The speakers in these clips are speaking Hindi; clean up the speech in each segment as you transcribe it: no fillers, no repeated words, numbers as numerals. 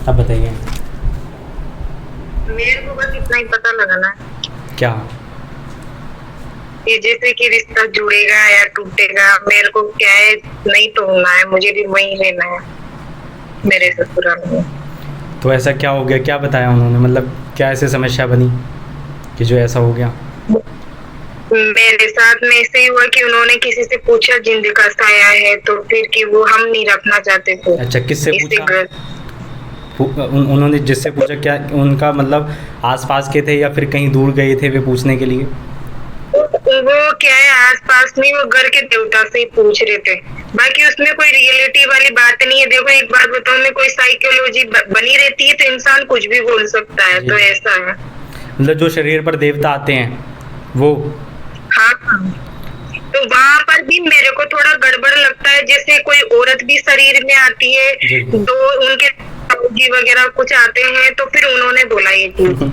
अब बताइए। मेरे को बस इतना ही पता लगा ना क्या? कि जैसे कि रिश्ता जुड़ेगा या टूटेगा, मेरे को क्या है, नहीं तोड़ना है, मुझे भी वही रहना है मेरे ससुराल में। तो ऐसा क्या हो गया, क्या बताया उन्होंने, मतलब क्या ऐसे समस्या बनी कि जो ऐसा हो गया? मेरे साथ में ऐसे ही हुआ कि उन्होंने किसी से पूछा जिंद का साया है, तो फिर कि वो हम नहीं रखना चाहते थे। अच्छा, किससे इससे पूछा? उन्होंने जिससे पूछा, क्या उनका मतलब आसपास के थे या फिर कहीं दूर गए थे वे पूछने के लिए? वो क्या है, आसपास नहीं, वो घर के देवता से ही पूछ रहे थे। बाकी उसमें कोई रियलिटी वाली बात नहीं है। देखो एक बात बताऊं मैं, कोई साइकोलॉजी बनी रहती है तो इंसान कुछ भी बोल सकता है, तो ऐसा है। मतलब जो शरीर पर देवता आते हैं वो? हाँ, तो वहाँ पर भी मेरे को थोड़ा गड़बड़ लगता है। जैसे कोई औरत भी शरीर में आती है, जी। तो उनके जी वगैरह कुछ आते हैं, तो फिर उन्होंने बोला ये चीज।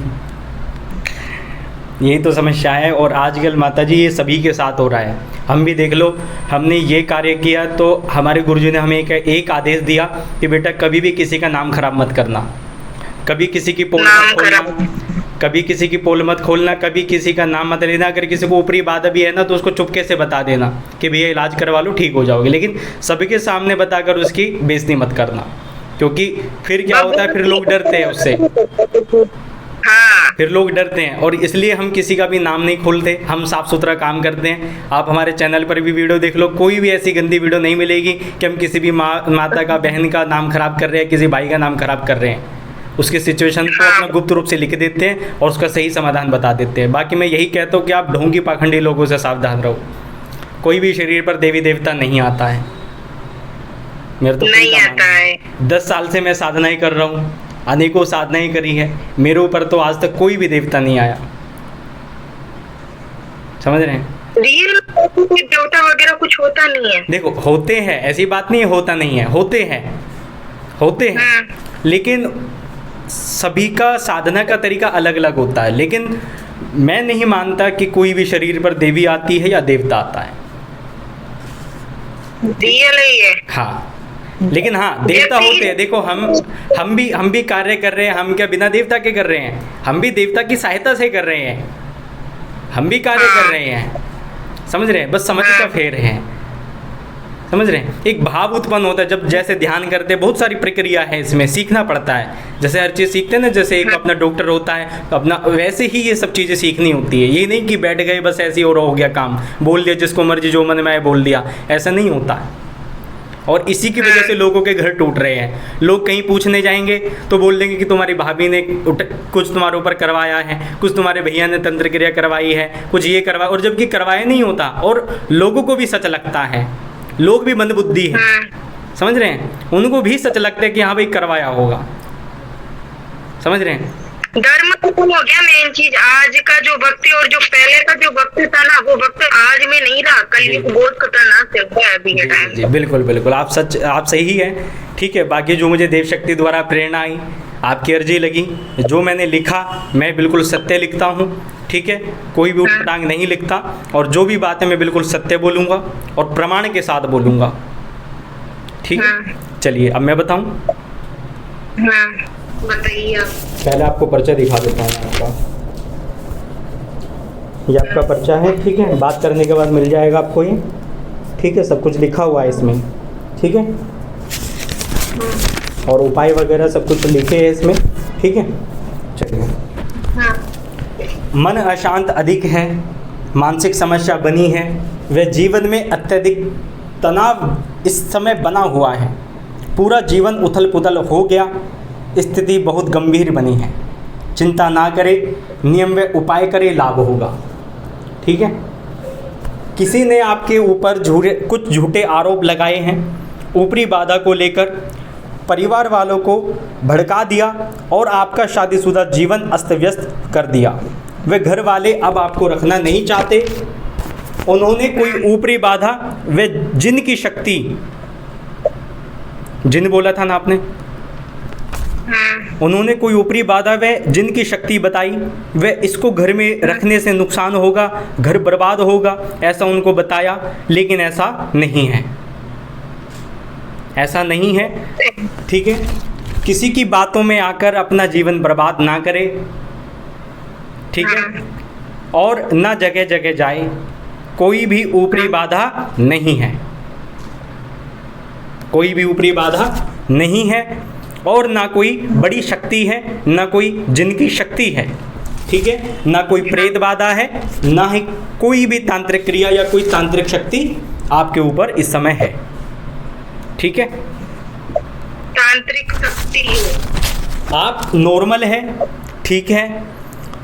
यही तो समस्या है, और आजकल माता जी ये सभी के साथ हो रहा है। हम भी देख लो, हमने ये कार्य किया तो हमारे गुरुजी ने हमें एक आदेश दिया कि बेटा कभी भी किसी का नाम खराब मत करना, कभी किसी की पोल मत खोलना, कभी किसी की पोल मत खोलना, कभी किसी का नाम मत लेना। अगर किसी को ऊपरी बात भी है ना तो उसको चुपके से बता देना कि भैया इलाज करवा लो, ठीक हो जाओगे, लेकिन सबके सामने बताकर उसकी बेइज्जती मत करना, क्योंकि फिर क्या होता है, फिर लोग डरते हैं उससे। हाँ, फिर लोग डरते हैं, और इसलिए हम किसी का भी नाम नहीं खोलते, हम साफ़ सुथरा काम करते हैं। आप हमारे चैनल पर भी वीडियो देख लो, कोई भी ऐसी गंदी वीडियो नहीं मिलेगी कि हम किसी भी माता का, बहन का नाम खराब कर रहे हैं, किसी भाई का नाम खराब कर रहे हैं। उसकी सिचुएशन को अपना गुप्त रूप से लिख देते हैं और उसका सही समाधान बता देते हैं। बाकी मैं यही कहता हूँ कि आप ढोंगी पाखंडी लोगों से सावधान रहो। कोई भी शरीर पर देवी देवता नहीं आता है, मेरा तो नहीं आता है। 10 साल से मैं साधना ही कर रहा हूँ, अनेकों साधनाएं करी है, मेरे ऊपर तो आज तक कोई भी देवता नहीं आया। समझ रहे हैं? रियल देवता वगैरह कुछ होता नहीं है। देखो होते हैं, ऐसी बात नहीं है होता नहीं है, होते हैं, होते हैं, लेकिन सभी का साधना का तरीका अलग अलग होता है। लेकिन मैं नहीं मानता कि कोई भी शरीर पर देवी आती है या देवता आता है। रियल ही है। हाँ, लेकिन हाँ देवता होते हैं। देखो हम भी कार्य कर रहे हैं, हम क्या बिना देवता के कर रहे हैं? हम भी देवता की सहायता से कर रहे हैं, हम भी कार्य कर रहे हैं। समझ रहे हैं? बस समझ का फेर है। समझ रहे हैं? एक भाव उत्पन्न होता है जब, जैसे ध्यान करते हैं, बहुत सारी प्रक्रिया है इसमें, सीखना पड़ता है। जैसे हर चीज़ सीखते हैं ना, जैसे एक अपना डॉक्टर होता है अपना, वैसे ही ये सब चीज़ें सीखनी होती है। ये नहीं कि बैठ गए बस ऐसे ही और हो गया काम, बोल दिया जिसको मर्जी जो मन में आए बोल दिया, ऐसा नहीं होता है। और इसी की वजह से लोगों के घर टूट रहे हैं। लोग कहीं पूछने जाएंगे तो बोल देंगे कि तुम्हारी भाभी ने कुछ तुम्हारे ऊपर करवाया है, कुछ तुम्हारे भैया ने तंत्र क्रिया करवाई है, कुछ ये करवाया, और जबकि करवाया नहीं होता। और लोगों को भी सच लगता है, लोग भी मंदबुद्धि है, समझ रहे हैं? उनको भी सच लगता है कि हाँ भाई करवाया होगा। समझ रहे हैं? धर्म खत्म हो गया। मेन चीज आज का जो वक्त है, और जो पहले का जो वक्त था ना, वो वक्त आज में नहीं रहा। कल बहुत खतरनाक चलता है अभी के टाइम। जी बिल्कुल बिल्कुल, आप सही है। ठीक है, बाकी जो मुझे देव शक्ति द्वारा प्रेरणा आई, आपकी अर्जी लगी, जो मैंने लिखा मैं बिल्कुल सत्य लिखता हूँ। ठीक है, कोई भी उटपटांग नहीं लिखता, और जो भी बात है मैं बिल्कुल सत्य बोलूँगा और प्रमाण के साथ बोलूँगा। ठीक है, चलिए अब मैं बताऊँ। बताइए आप। पहले आपको पर्चा दिखा देता हूँ आपका। ये आपका पर्चा है, ठीक है, बात करने के बाद मिल जाएगा आपको ये। ठीक है, सब कुछ लिखा हुआ है इसमें। ठीक है, और उपाय वगैरह सब कुछ लिखे हैं इसमें। ठीक है, चलिए। मन अशांत अधिक है, मानसिक समस्या बनी है, वह जीवन में अत्यधिक तनाव इस समय बना हुआ है, पूरा जीवन उथल पुथल हो गया, स्थिति बहुत गंभीर बनी है। चिंता ना करे, नियम व उपाय करे, लाभ होगा। ठीक है, किसी ने आपके ऊपर कुछ झूठे आरोप लगाए हैं, ऊपरी बाधा को लेकर परिवार वालों को भड़का दिया और आपका शादीशुदा जीवन अस्त व्यस्त कर दिया। वे घर वाले अब आपको रखना नहीं चाहते। उन्होंने कोई ऊपरी बाधा व जिन की शक्ति, जिन बोला था ना आपने, उन्होंने कोई ऊपरी बाधा व जिन की शक्ति बताई, वे इसको घर में रखने से नुकसान होगा, घर बर्बाद होगा, ऐसा उनको बताया। लेकिन ऐसा नहीं है, ऐसा नहीं है। ठीक है, किसी की बातों में आकर अपना जीवन बर्बाद ना करे, ठीक है, और ना जगह जगह जाए। कोई भी ऊपरी बाधा नहीं है, कोई भी ऊपरी बाधा नहीं है, और ना कोई बड़ी शक्ति है, ना कोई जिन की शक्ति है, ठीक है, ना कोई प्रेत बाधा है, ना ही कोई भी तांत्रिक क्रिया या कोई तांत्रिक शक्ति आपके ऊपर इस समय है, ठीक है। तांत्रिक शक्ति आप नॉर्मल है, ठीक है।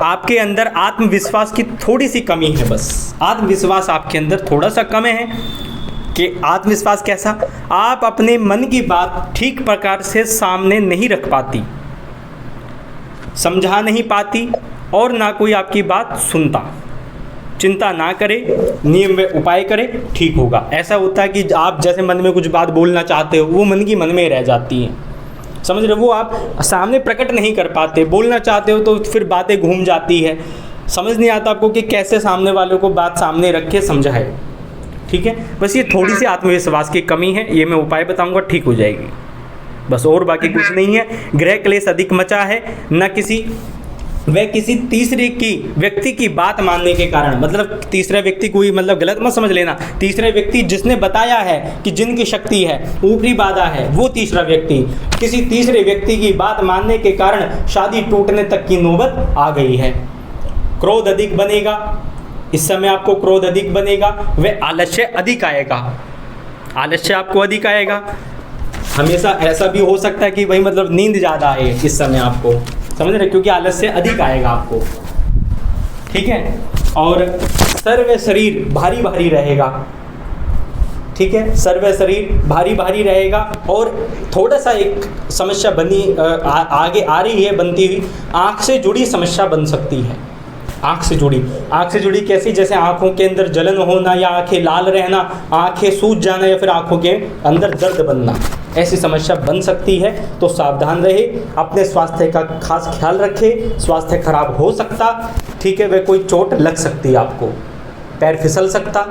आपके अंदर आत्मविश्वास की थोड़ी सी कमी है, बस आत्मविश्वास आपके अंदर थोड़ा सा कम है। कि आत्मविश्वास कैसा? आप अपने मन की बात ठीक प्रकार से सामने नहीं रख पाती, समझा नहीं पाती, और ना कोई आपकी बात सुनता। चिंता ना करे, नियम में उपाय करे, ठीक होगा। ऐसा होता है कि आप जैसे मन में कुछ बात बोलना चाहते हो, वो मन की मन में रह जाती है, समझ रहे हो, वो आप सामने प्रकट नहीं कर पाते। बोलना चाहते हो तो फिर बातें घूम जाती है, समझ नहीं आता आपको कि कैसे सामने वालों को बात सामने रख के समझाए, ठीक है। बस ये थोड़ी सी आत्मविश्वास की कमी है, ये मैं उपाय बताऊंगा, ठीक हो जाएगी बस, और बाकी कुछ नहीं है। ग्रह क्लेश अधिक मचा है, न किसी तीसरे की व्यक्ति की बात मानने के कारण, मतलब तीसरा व्यक्ति कोई मतलब गलत मत समझ लेना, तीसरा व्यक्ति जिसने बताया है कि जिनकी शक्ति है, ऊपरी बाधा है, वो तीसरा व्यक्ति, किसी तीसरे व्यक्ति की बात मानने के कारण शादी टूटने तक की नौबत आ गई है। क्रोध अधिक बनेगा, इस समय आपको क्रोध अधिक बनेगा, वह आलस्य अधिक आएगा, आलस्य आपको अधिक आएगा। हमेशा ऐसा भी हो सकता है कि भाई मतलब नींद ज़्यादा आए इस समय आपको, समझ रहे, क्योंकि आलस्य अधिक आएगा आपको, ठीक है। और सर्व शरीर भारी भारी रहेगा, ठीक है, सर्व शरीर भारी भारी रहेगा। और थोड़ा सा एक समस्या बनी आगे आ रही है, बनती हुई, आँख से जुड़ी समस्या बन सकती है। आँख से जुड़ी कैसी? जैसे आँखों के अंदर जलन होना, या आँखें लाल रहना, आँखें सूज जाना, या फिर आँखों के अंदर दर्द बनना, ऐसी समस्या बन सकती है। तो सावधान रहे, अपने स्वास्थ्य का खास ख्याल रखें, स्वास्थ्य खराब हो सकता, ठीक है, वह कोई चोट लग सकती है आपको, पैर फिसल सकता,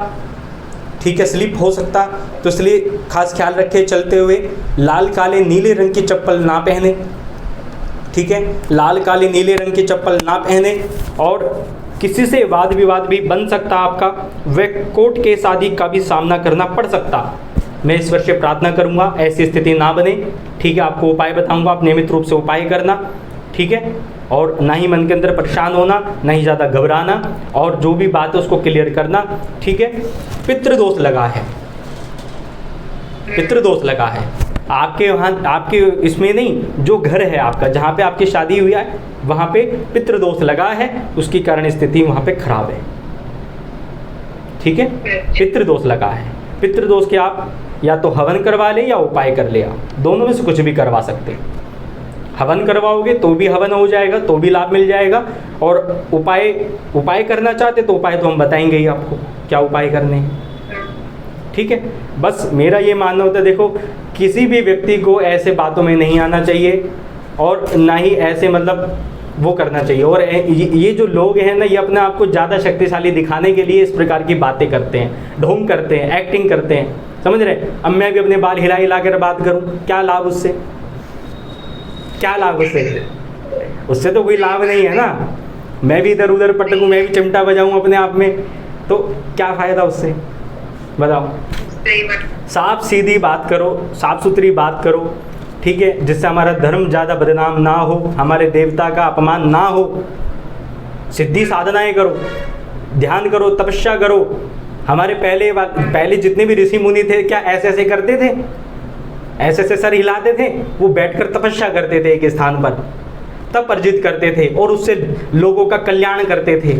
ठीक है, स्लिप हो सकता, तो इसलिए खास ख्याल रखें। चलते हुए लाल काले नीले रंग की चप्पल ना पहने, ठीक है, लाल काले नीले रंग की चप्पल ना पहने। और किसी से वाद विवाद भी बन सकता आपका, वह कोर्ट केस आदि का भी सामना करना पड़ सकता। मैं ईश्वर से प्रार्थना करूंगा ऐसी स्थिति ना बने, ठीक है। आपको उपाय बताऊंगा, आप नियमित रूप से उपाय करना, ठीक है। और ना ही मन के अंदर परेशान होना, ना ही ज़्यादा घबराना, और जो भी बात है उसको क्लियर करना, ठीक है। पितृदोष लगा है, पितृदोष लगा है आपके वहाँ, आपके इसमें नहीं, जो घर है आपका, जहाँ पे आपकी शादी हुई है, वहाँ पे पितृदोष लगा है, उसके कारण स्थिति वहाँ पे खराब है, ठीक है। पितृदोष लगा है, पितृदोष के आप या तो हवन करवा ले या उपाय कर ले, आप दोनों में से कुछ भी करवा सकते। हवन करवाओगे तो भी हवन हो जाएगा, तो भी लाभ मिल जाएगा। और उपाय करना चाहते तो उपाय तो हम बताएंगे ही आपको, क्या उपाय करने हैं, ठीक है। बस मेरा ये मानना होता है, देखो किसी भी व्यक्ति को ऐसे बातों में नहीं आना चाहिए, और ना ही ऐसे मतलब वो करना चाहिए। और ये जो लोग हैं ना, ये अपने आप को ज़्यादा शक्तिशाली दिखाने के लिए इस प्रकार की बातें करते हैं, ढोंग करते हैं, एक्टिंग करते हैं, समझ रहे। अब मैं भी अपने बाल हिला कर बात करूं, क्या लाभ उससे? क्या लाभ उससे? उससे तो कोई लाभ नहीं है ना। मैं भी इधर उधर पटकूं, मैं भी चिमटा बजाऊं अपने आप में, तो क्या फ़ायदा उससे, बताओ। साफ सीधी बात करो, साफ सुथरी बात करो, ठीक है, जिससे हमारा धर्म ज़्यादा बदनाम ना हो, हमारे देवता का अपमान ना हो। सिद्धि साधनाएं करो, ध्यान करो, तपस्या करो। हमारे पहले जितने भी ऋषि मुनि थे, क्या ऐसे ऐसे करते थे? ऐसे ऐसे सर हिलाते थे? वो बैठकर तपस्या करते थे एक स्थान पर, तप अर्जित करते थे, और उससे लोगों का कल्याण करते थे।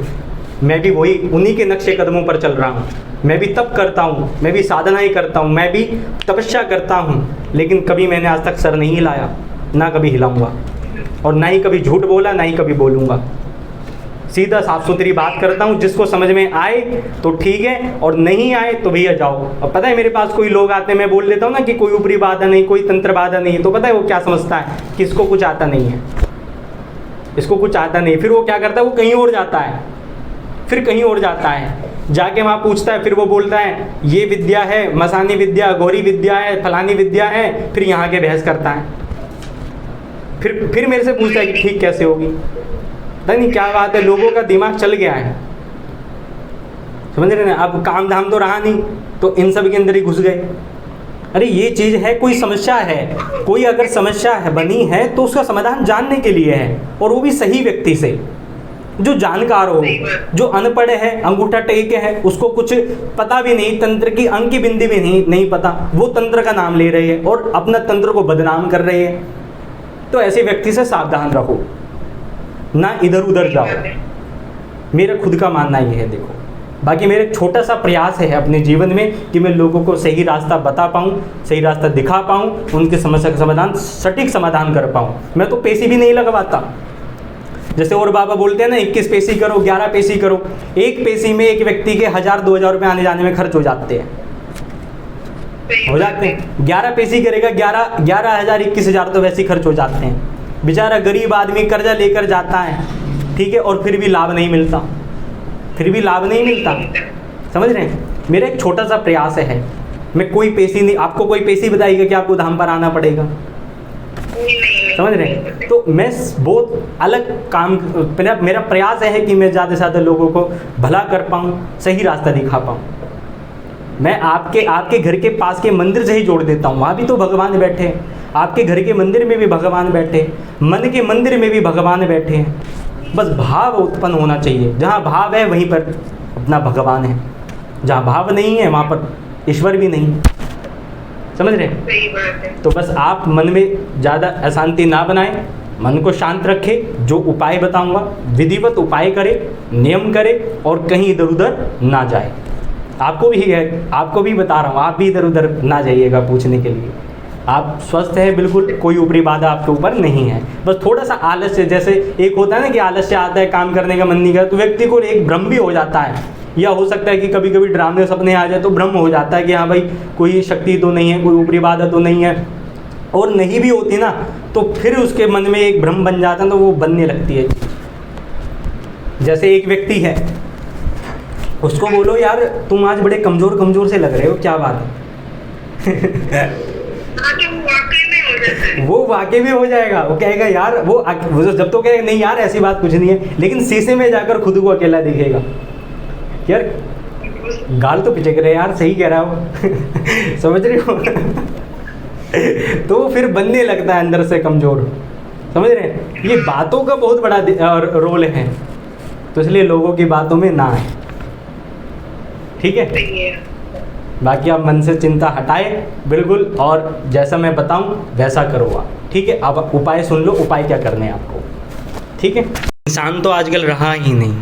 मैं भी वही उन्हीं के नक्शे कदमों पर चल रहा हूँ। मैं भी तप करता हूँ, मैं भी साधनाएं करता हूँ, मैं भी तपस्या करता हूँ, लेकिन कभी मैंने आज तक सर नहीं हिलाया, ना कभी हिलाऊंगा, और ना ही कभी झूठ बोला, ना ही कभी बोलूँगा। सीधा साफ सुथरी बात करता हूँ, जिसको समझ में आए तो ठीक है, और नहीं आए तो भैया जाओ। अब पता है मेरे पास कोई लोग आते हैं, मैं बोल लेता हूँ ना कि कोई ऊपरी बाधा नहीं, कोई तंत्र बाधा नहीं, तो पता है वो क्या समझता है कि इसको कुछ आता नहीं है, इसको कुछ आता नहीं। फिर वो क्या करता है, वो कहीं और जाता है, फिर कहीं और जाता है, जाके वहाँ पूछता है, फिर वो बोलता है ये विद्या है, मसानी विद्या, गौरी विद्या है, फलानी विद्या है, फिर यहाँ के बहस करता है। फिर मेरे से पूछता है कि ठीक कैसे होगी। पता नहीं क्या बात है, लोगों का दिमाग चल गया है, समझ रहे ना। अब काम धाम तो रहा नहीं, तो इन सब के अंदर ही घुस गए। अरे ये चीज़ है, कोई समस्या है, कोई अगर समस्या है बनी है तो उसका समाधान जानने के लिए है, और वो भी सही व्यक्ति से, जो जानकार हो। जो अनपढ़ है, अंगूठा टेके है, उसको कुछ पता भी नहीं, तंत्र की अंक की बिंदी भी नहीं पता, वो तंत्र का नाम ले रहे हैं और अपना तंत्र को बदनाम कर रहे हैं। तो ऐसे व्यक्ति से सावधान रहो, ना इधर उधर जाओ। मेरा खुद का मानना ये है। देखो, बाकी मेरा एक छोटा सा प्रयास है अपने जीवन में कि मैं लोगों को सही रास्ता बता पाऊँ, सही रास्ता दिखा पाऊँ, उनके समस्या का समाधान, सटीक समाधान कर पाऊँ। मैं तो पैसे भी नहीं लगवाता। जैसे और बाबा बोलते हैं ना, 21 पैसे करो, 11 पैसे करो। एक पैसे में एक व्यक्ति के 1000-2000 रुपये आने जाने में खर्च हो जाते हैं, 11 पैसे करेगा, 11,000 21,000 तो वैसे ही खर्च हो जाते हैं। बेचारा गरीब आदमी कर्जा लेकर जाता है, ठीक है, और फिर भी लाभ नहीं मिलता, समझ रहे हैं। मेरा एक छोटा सा प्रयास है, मैं कोई पैसे नहीं, आपको कोई पैसे बताएगा कि आपको धाम पर आना पड़ेगा, समझ रहे हैं। तो मैं बहुत अलग काम, मेरा प्रयास है कि मैं ज़्यादा से ज़्यादा लोगों को भला कर पाऊँ, सही रास्ता दिखा पाऊँ। मैं आपके घर के पास के मंदिर से ही जोड़ देता हूँ, वहाँ भी तो भगवान बैठे हैं। आपके घर के मंदिर में भी भगवान बैठे हैं, मन के मंदिर में भी भगवान बैठे हैं। बस भाव उत्पन्न होना चाहिए। जहाँ भाव है वहीं पर अपना भगवान है, जहाँ भाव नहीं है वहाँ पर ईश्वर भी नहीं, समझ रहे हैं। सही बात है। तो बस आप मन में ज़्यादा अशांति ना बनाएं, मन को शांत रखें। जो उपाय बताऊंगा विधिवत उपाय करें, नियम करें, और कहीं इधर उधर ना जाए। आपको भी बता रहा हूँ, आप भी इधर उधर ना जाइएगा पूछने के लिए। आप स्वस्थ हैं बिल्कुल, कोई ऊपरी बाधा आपके ऊपर नहीं है। बस थोड़ा सा आलस्य, जैसे एक होता है ना कि आलस्य आता है, काम करने का मन नहीं करता, तो व्यक्ति को एक भ्रम भी हो जाता है, या हो सकता है कि कभी कभी डरावने सपने आ जाए तो भ्रम हो जाता है कि हाँ भाई कोई शक्ति तो नहीं है, कोई ऊपरी बाधा तो नहीं है, और नहीं भी होती ना तो फिर उसके मन में एक भ्रम बन जाता है, तो वो बनने लगती है। जैसे एक व्यक्ति है, उसको बोलो यार तुम आज बड़े कमज़ोर से लग रहे हो, क्या बात है वो वाकई में हो जाएगा। वो कहेगा यार, वो जब तो कहेगा नहीं यार ऐसी बात कुछ नहीं है, लेकिन शीशे में जाकर खुद को अकेला दिखेगा, यार गाल तो पिचक रहे यार, सही कह रहा हो समझ रहे हो तो फिर बनने लगता है अंदर से कमज़ोर, समझ रहे हैं। ये बातों का बहुत बड़ा रोल है, तो इसलिए लोगों की बातों में ना आए, ठीक है। बाकी आप मन से चिंता हटाए बिल्कुल, और जैसा मैं बताऊं वैसा करो आप, ठीक है। अब उपाय सुन लो, उपाय क्या करने हैं आपको, ठीक है। इंसान तो आजकल रहा ही नहीं,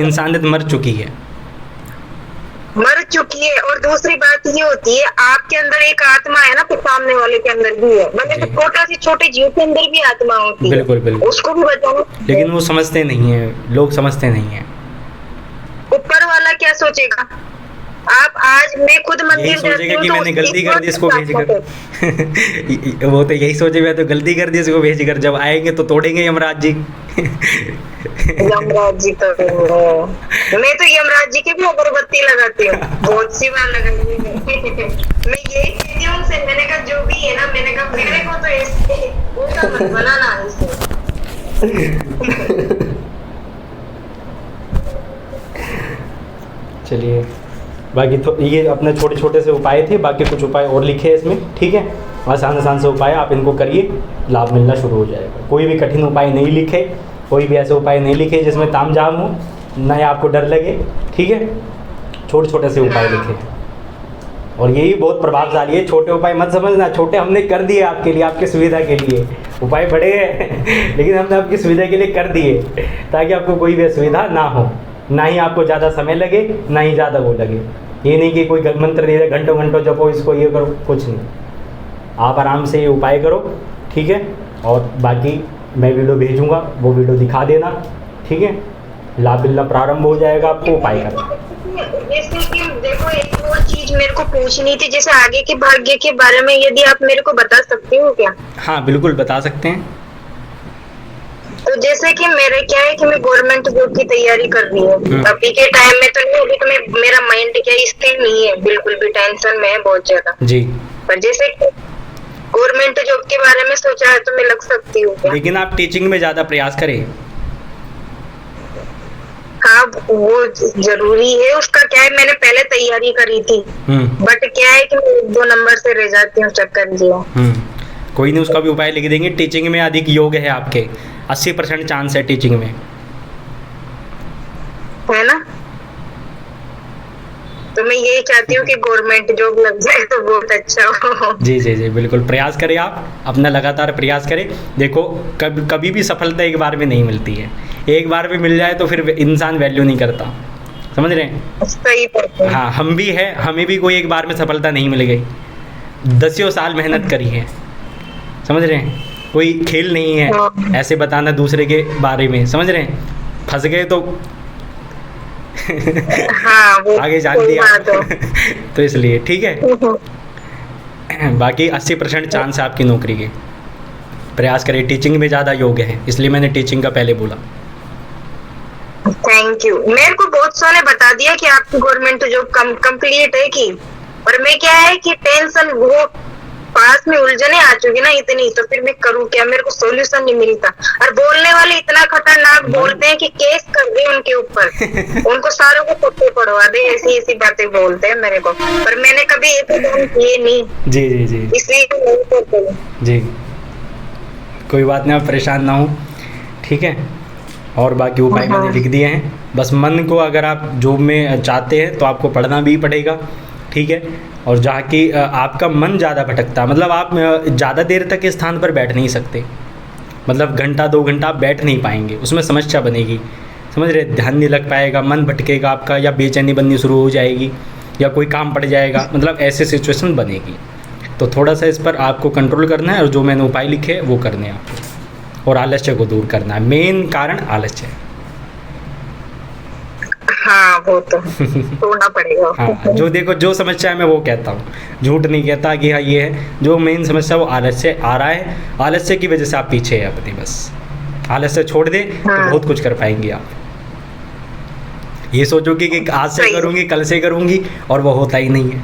इंसानियत मर चुकी है। और दूसरी बात ये होती है, आपके अंदर एक आत्मा है ना, तो सामने वाले के अंदर भी है, मतलब छोटे जीव के अंदर भी आत्मा होती है, बिल्कुल उसको भी बचाओ। लेकिन वो समझते नहीं है, लोग समझते नहीं है। ऊपर वाला क्या सोचेगा? आप आज मैं खुद मंदिर सोचेगा कि मैंने गलती कर दी इसको भेजकर वो तो यही सोचेगा, तो गलती कर दी इसको भेजकर, जब आएंगे तो तोड़ेंगे यमराज जी यमराज जी तो मैं तो यमराज जी की भी अगरबत्ती लगाती हूँ, बहुत सी बार लगाई मैं यही कहती हूँ उनसे, मैंने कहा जो भी है ना, मैंने कहा मेरे को तो ऐसे उल्टा मत बनाना इसे चलिए, बाकी तो ये अपने छोटे से उपाय थे, बाकी कुछ उपाय और लिखे हैं इसमें, ठीक है। आसान से उपाय आप इनको करिए, लाभ मिलना शुरू हो जाएगा। कोई भी कठिन उपाय नहीं लिखे, कोई भी ऐसे उपाय नहीं लिखे जिसमें तामझाम हो, न ही आपको डर लगे, ठीक है। छोटे से उपाय लिखे, और यही बहुत प्रभावशाली है। छोटे उपाय मत समझना, छोटे हमने कर दिए आपके लिए, आपकी सुविधा के लिए। उपाय बड़े हैं लेकिन हमने आपकी सुविधा के लिए कर दिए, ताकि आपको कोई भी असुविधा ना हो, ना ही आपको ज़्यादा समय लगे, ना ही ज़्यादा वो लगे। ये नहीं कि कोई मंत्र दे दे घंटों जपो इसको, ये करो, कुछ नहीं। आप आराम से ये उपाय करो, ठीक है। और बाकी मैं वीडियो भेजूँगा, वो वीडियो दिखा देना, ठीक है। लाभ मिलना प्रारंभ हो जाएगा आपको उपाय करना। जैसे कि देखो, एक और चीज मेरे को पूछनी थी, जैसे आगे के भाग्य के बारे में, यदि आप मेरे को बता सकते हो क्या? हाँ बिल्कुल बता सकते हैं। तो जैसे कि मेरे क्या है कि मैं गवर्नमेंट जॉब की तैयारी कर रही हूँ अभी के टाइम में, तो नहीं, अभी तो मेरा माइंड क्या स्थिर नहीं है, बिल्कुल भी टेंशन में है बहुत ज्यादा जी। पर जैसे गवर्नमेंट जॉब के बारे में सोचा है तो मैं लग सकती हूँ क्या? लेकिन आप टीचिंग में ज़्यादा प्रयास करें। हाँ वो जरूरी है, उसका क्या है, मैंने पहले तैयारी करी थी बट क्या है कि मैं 1-2 नंबर से रह जाती हूँ, चक्कर दिया। कोई नहीं, उसका भी उपाय लिख देंगे। टीचिंग में अधिक योग है आपके, 80% चांस है टीचिंग में, है ना? तो मैं यही चाहती हूँ कि गवर्नमेंट जॉब लग जाए तो बहुत अच्छा हो। जी जी जी बिल्कुल, प्रयास करें आप, अपना लगातार प्रयास करें। देखो कभी भी सफलता एक बार में नहीं मिलती है, एक बार में मिल जाए तो फिर इंसान वैल्यू नहीं करता, समझ रहे हैं? सही बात है। हाँ, हम भी है, हमें भी कोई एक बार में सफलता नहीं मिल गई, 10 साल मेहनत करी है, समझ रहे हैं? कोई खेल नहीं है ऐसे बताना दूसरे के बारे में, समझ रहे हैं? फंस गए तो हाँ, वो आगे जान दिया तो इसलिए ठीक है। बाकी 80% चांस है आपकी नौकरी के, प्रयास करें। टीचिंग में ज़्यादा योग्य है, इसलिए मैंने टीचिंग का पहले बोला। Thank you. मेरे को बहुत सौ ने बता दिया कि आपकी गवर्नमेंट जॉब कंप्लीट है की, और मैं क्या है कि टेंशन, वो पास में उलझने आ चुकी ना इतनी, तो फिर मैं करूँ क्या, मेरे को सॉल्यूशन नहीं मिलता। और बोलने वाले इतना खतरनाक बोलते हैं कि केस कर दे उनके ऊपर, उनको सारों को पट्टे पड़वा दे, ऐसी ऐसी बातें बोलते हैं मेरे को, पर मैंने कभी ऐसे काम किए नहीं। जी जी जी, इसलिए नहीं करते जी, कोई बात नहीं, आप परेशान ना हो, ठीक है? और बाकी उपाय मैंने लिख दिए हैं। बस मन को अगर आप जॉब में चाहते हैं तो आपको पढ़ना भी पड़ेगा, ठीक है? और जहाँ की आपका मन ज़्यादा भटकता, मतलब आप ज़्यादा देर तक इस स्थान पर बैठ नहीं सकते, मतलब घंटा 2 घंटा आप बैठ नहीं पाएंगे, उसमें समस्या बनेगी, समझ रहे? ध्यान नहीं लग पाएगा, मन भटकेगा आपका, या बेचैनी बननी शुरू हो जाएगी, या कोई काम पड़ जाएगा, मतलब ऐसे सिचुएशन बनेगी। तो थोड़ा सा इस पर आपको कंट्रोल करना है, और जो मैंने उपाय लिखे हैं वो करने हैं आपको, और आलस्य को दूर करना है। मेन कारण आलस्य है। हाँ वो तो तोड़ना पड़ेगा। हाँ, जो देखो, जो समस्या है मैं वो कहता हूँ, झूठ नहीं कहता कि हाँ ये है, जो मेन समस्या वो आलस्य आ रहा है, आलस्य की वजह से आप पीछे है अपनी, बस आलस्य छोड़ दे तो बहुत कुछ कर पाएंगे आप। ये सोचोगे कि आज से करूँगी, कल से करूँगी, और वो होता ही नहीं है।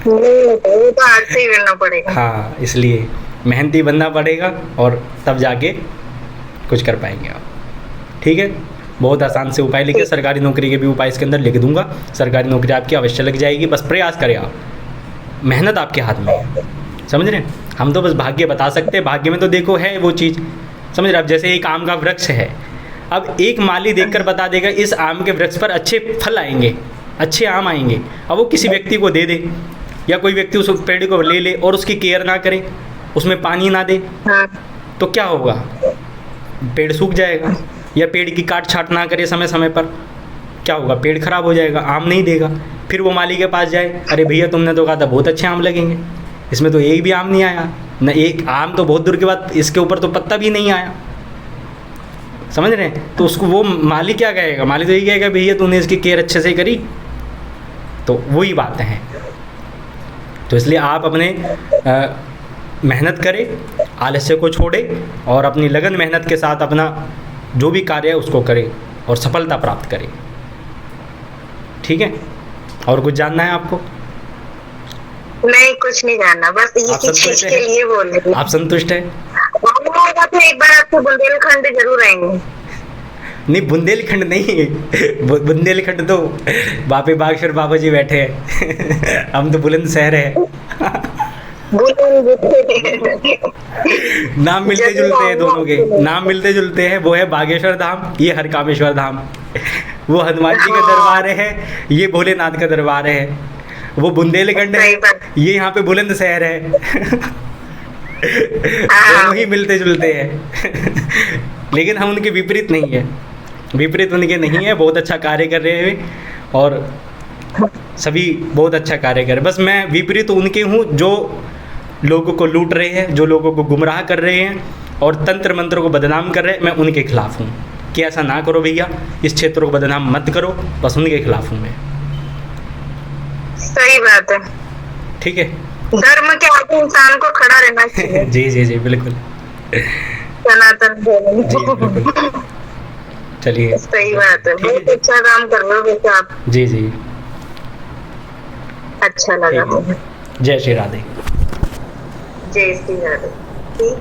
वो तो आज से ही करना पड़ेगा। हाँ, इसलिए मेहनती बनना पड़ेगा, और तब जाके कुछ कर पाएंगे आप, ठीक है? बहुत आसान से उपाय लिखे, सरकारी नौकरी के भी उपाय इसके अंदर लिख दूंगा। सरकारी नौकरी आपकी अवश्य लग जाएगी, बस प्रयास करें आप, मेहनत आपके हाथ में है, समझ रहे हैं? हम तो बस भाग्य बता सकते हैं, भाग्य में तो देखो है वो चीज़, समझ रहे? अब जैसे एक आम का वृक्ष है, अब एक माली देखकर बता देगा इस आम के वृक्ष पर अच्छे फल आएंगे, अच्छे आम आएंगे, अब वो किसी व्यक्ति को दे दे, या कोई व्यक्ति उस पेड़ को ले ले और उसकी केयर ना करे, उसमें पानी ना दे, तो क्या होगा? पेड़ सूख जाएगा। या पेड़ की काट छाट ना करे समय समय पर, क्या होगा? पेड़ खराब हो जाएगा, आम नहीं देगा। फिर वो माली के पास जाए, अरे भैया तुमने तो कहा था बहुत अच्छे आम लगेंगे, इसमें तो एक भी आम नहीं आया, न एक आम तो बहुत दूर की बात, इसके ऊपर तो पत्ता भी नहीं आया, समझ रहे हैं? तो उसको वो माली क्या कहेगा? माली तो यही कहेगा भैया तूने इसकी केयर अच्छे से करी, तो वही बातें हैं। तो इसलिए आप अपने मेहनत करें, आलस्य को छोड़े, और अपनी लगन मेहनत के साथ अपना जो भी कार्य है उसको करें, और सफलता प्राप्त करें, ठीक है? और कुछ जानना है आपको? नहीं, कुछ नहीं जानना, बस इसी चीज के लिए बोल रही हूँ। आप संतुष्ट हैं? तो एक बार आपको बुंदेलखंड जरूर आएंगे। नहीं, बुंदेलखंड नहीं, बुंदेलखंड तो बापे बागेश्वर बाबा जी बैठे हैं। हम तो बुलंदशहर है। नाम मिलते जुलते हैं दोनों के, नाम मिलते जुलते हैं, वो है बागेश्वर धाम, ये हरकामेश्वर धाम। वो हनुमान जी का दरबार है, ये भोलेनाथ का दरबार है। वो बुंदेलखंड है, ये यहाँ पे बुलंदशहर है। दोनों ही मिलते जुलते हैं। लेकिन हम उनके विपरीत नहीं है, विपरीत उनके नहीं है, बहुत अच्छा कार्य कर रहे हैं, और सभी बहुत अच्छा कार्य कर रहे हैं। बस मैं विपरीत उनके हूँ जो लोगों को लूट रहे हैं, जो लोगों को गुमराह कर रहे हैं, और तंत्र मंत्र को बदनाम कर रहे हैं। मैं उनके खिलाफ हूँ कि ऐसा ना करो भैया, इस क्षेत्र को बदनाम मत करो, बस उनके खिलाफ हूँ मैं। सही बात है, ठीक है? धर्म के आगे इंसान को खड़ा रहना चाहिए। जी जी जी बिल्कुल, सनातन धर्म। जी बिल्कुल। चलिए, सही बात है, बहुत अच्छा काम कर रहे हो वैसे आप। जी जी, अच्छा लगा। जय श्री राधे। जय श्री राधे। ठीक।